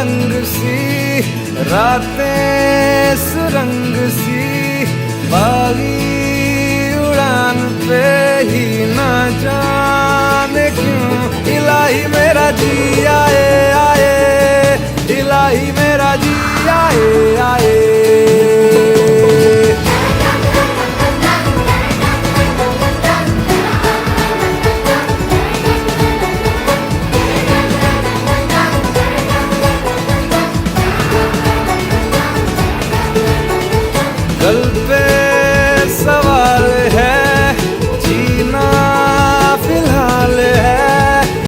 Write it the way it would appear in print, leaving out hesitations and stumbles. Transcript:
पतंग सी, रातें सुरंग सी, बागी उड़ान पे ही ना जाने क्यों इलाही मेरा जी